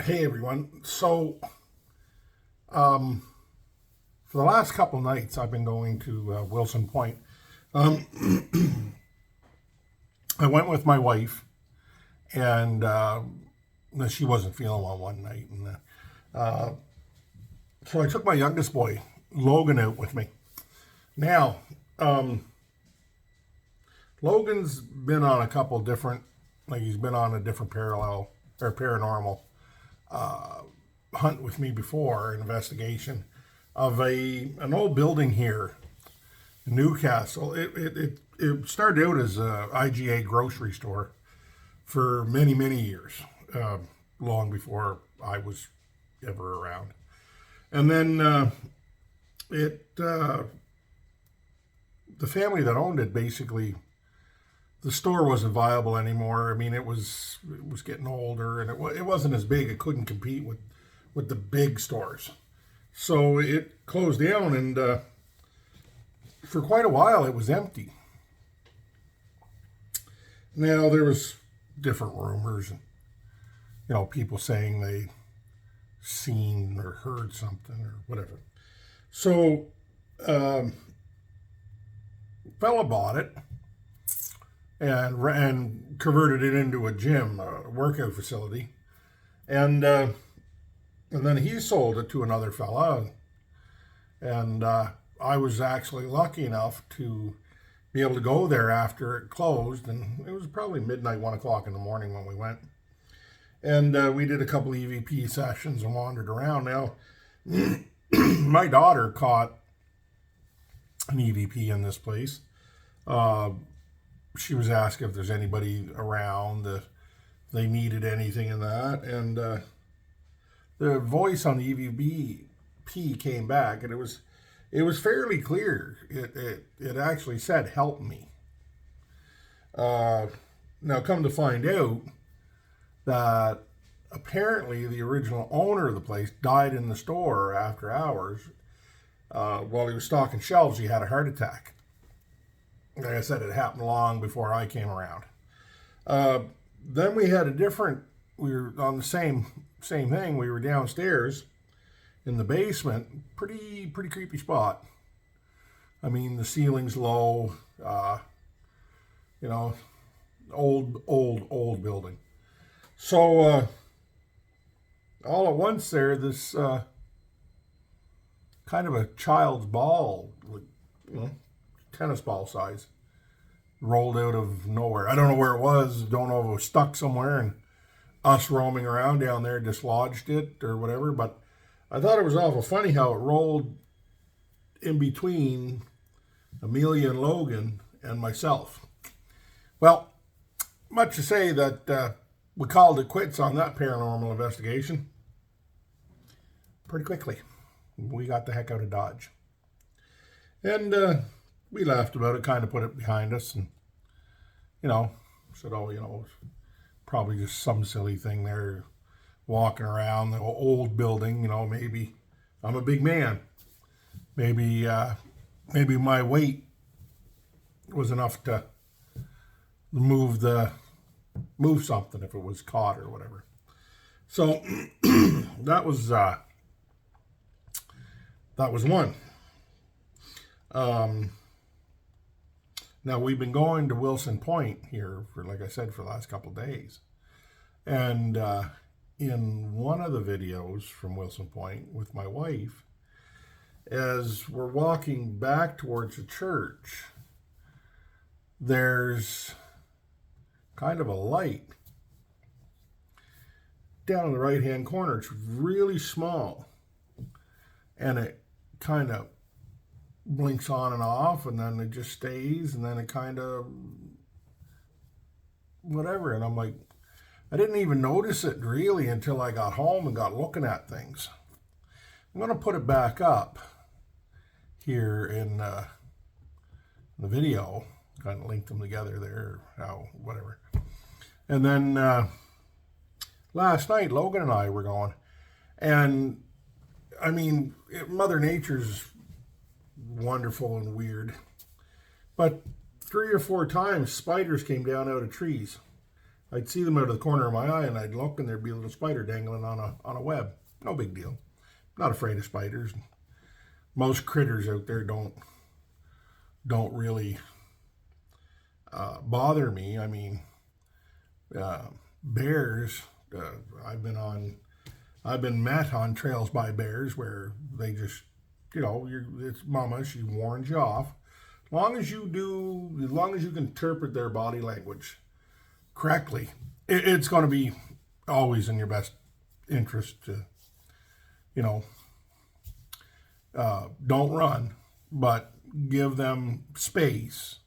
Hey everyone. Um, for the last couple nights, I've been going to Wilson Point. Um, I went with my wife, and she wasn't feeling well one night, and so I took my youngest boy, Logan, out with me. Now, um, Logan's been on a couple different, like he's been on a different parallel or paranormal hunt with me before, an investigation of an old building here in Newcastle. It started out as a IGA grocery store for many years, uh, long before I was ever around. And then it the family that owned it basically, the store wasn't viable anymore. I mean, it was getting older, and it wasn't as big. It couldn't compete with the big stores. So it closed down, and for quite a while it was empty. Now there was different rumors, and people saying they seen or heard something or whatever. So fella bought it and converted it into a gym, a workout facility, and then he sold it to another fella, and I was actually lucky enough to be able to go there after it closed, and it was probably midnight, 1 o'clock in the morning when we went, and we did a couple EVP sessions and wandered around. Now, my daughter caught an EVP in this place. Uh, she was asking if there's anybody around, if they needed anything in that, and the voice on the EVP came back, and it was fairly clear. It actually said, "Help me." Uh, Now, come to find out that apparently the original owner of the place died in the store after hours. While he was stocking shelves, he had a heart attack. Like I said, it happened long before I came around. Uh, then we had a different. We were on the same thing. We were downstairs in the basement. Pretty creepy spot. I mean, the ceiling's low. You know, old building. So all at once there, this kind of a child's ball, like, you know, tennis ball size, rolled out of nowhere. I don't know where it was. Don't know if it was stuck somewhere, and us roaming around down there dislodged it or whatever. But I thought it was awful funny how it rolled in between Amelia and Logan and myself. Well, much to say that we called it quits on that paranormal investigation pretty quickly. We got the heck out of Dodge. And we laughed about it, kind of put it behind us, and, said, oh, probably just some silly thing there, walking around the old building, maybe I'm a big man. Maybe my weight was enough to move something if it was caught or whatever. So that was one. Now we've been going to Wilson Point here for, like I said, for the last couple of days, and in one of the videos from Wilson Point with my wife, as we're walking back towards the church, there's kind of a light down in the right hand corner. It's really small, and it kind of blinks on and off, and then it just stays, and then it kind of whatever. And I'm like, I didn't even notice it really until I got home and got looking at things. I'm going to put it back up here in the video, kind of link them together there, how whatever. And then last night, Logan and I were going, and I mean, Mother Nature's wonderful and weird, but 3 or 4 times spiders came down out of trees. I'd see them out of the corner of my eye, and I'd look, and there'd be a little spider dangling on a web. No big deal. Not afraid of spiders. Most critters out there don't really bother me. I mean, bears. I've been met on trails by bears where they just, it's mama. She warns you off. As long as you can interpret their body language correctly, it's going to be always in your best interest to, don't run, but give them space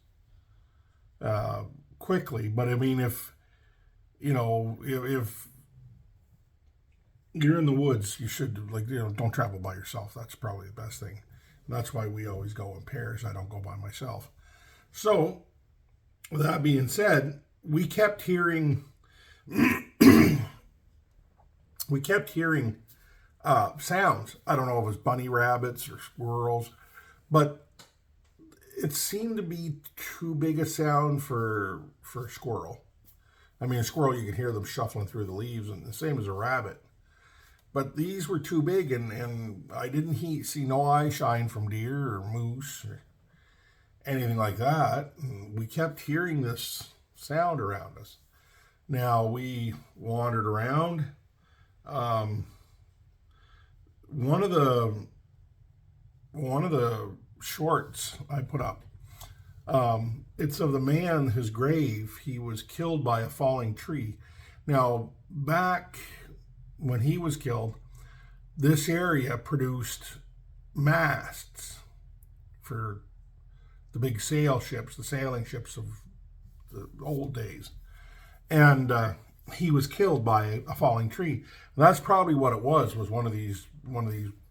quickly. But I mean, if you're in the woods, you should, don't travel by yourself. That's probably the best thing. And that's why we always go in pairs. I don't go by myself. So, with that being said, we kept hearing sounds. I don't know if it was bunny rabbits or squirrels, but it seemed to be too big a sound for a squirrel. I mean, a squirrel, you can hear them shuffling through the leaves, and the same as a rabbit. But these were too big, and I didn't see no eye shine from deer or moose or anything like that. And we kept hearing this sound around us. Now, we wandered around. One of the shorts I put up, it's of the man, his grave. He was killed by a falling tree. Now, back when he was killed, this area produced masts for the big sailing ships of the old days. And he was killed by a falling tree. And that's probably what it was one of these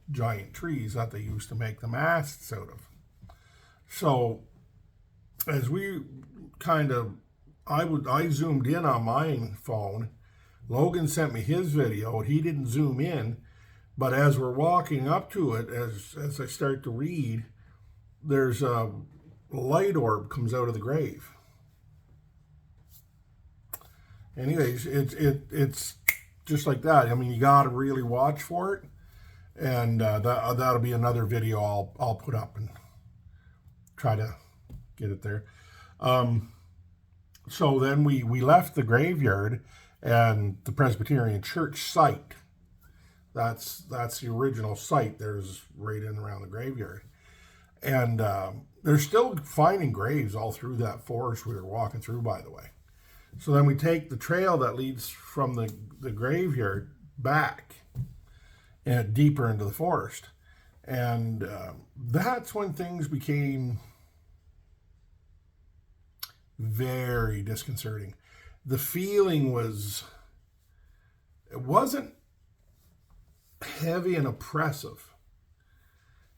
giant trees that they used to make the masts out of. So as we I zoomed in on my phone. Logan sent me his video. He didn't zoom in, but as we're walking up to it, as I start to read, there's a light orb comes out of the grave. Anyways, it's just like that. I mean, you got to really watch for it, and that'll be another video I'll put up and try to get it there. So then we left the graveyard and the Presbyterian Church site. That's the original site. There's right in around the graveyard, and they're still finding graves all through that forest we were walking through, by the way. So then we take the trail that leads from the graveyard back and deeper into the forest. And that's when things became very disconcerting. The feeling it wasn't heavy and oppressive.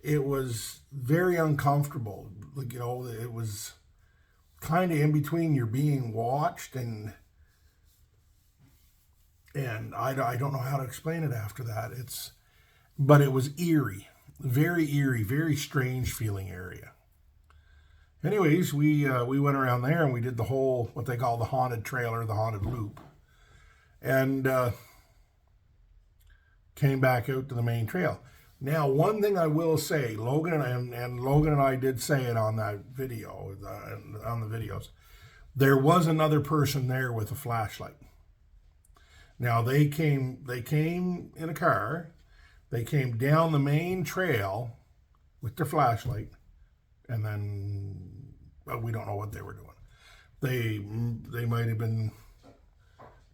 It was very uncomfortable. It was kind of in between. You're being watched, and I don't know how to explain it after that. But it was eerie, very strange feeling area. Anyways, we went around there and we did the whole, what they call the haunted trail or the haunted loop, and came back out to the main trail. Now, one thing I will say, Logan and I did say it on that video, on the videos, there was another person there with a flashlight. Now, they came in a car, they came down the main trail with their flashlight, and then we don't know what they were doing. They might have been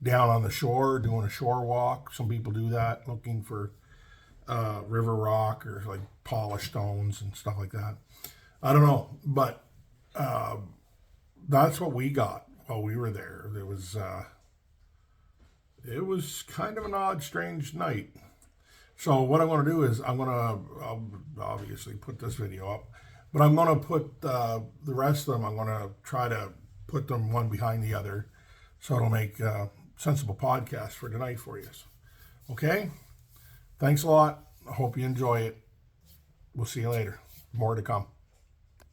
down on the shore doing a shore walk. Some people do that, looking for river rock or like polished stones and stuff like that. I don't know, but that's what we got while we were there. It was kind of an odd, strange night. So what I'm going to do is I'll obviously put this video up, but I'm going to put the rest of them, I'm going to try to put them one behind the other so it'll make a sensible podcast for tonight for you. Okay? Thanks a lot. I hope you enjoy it. We'll see you later. More to come.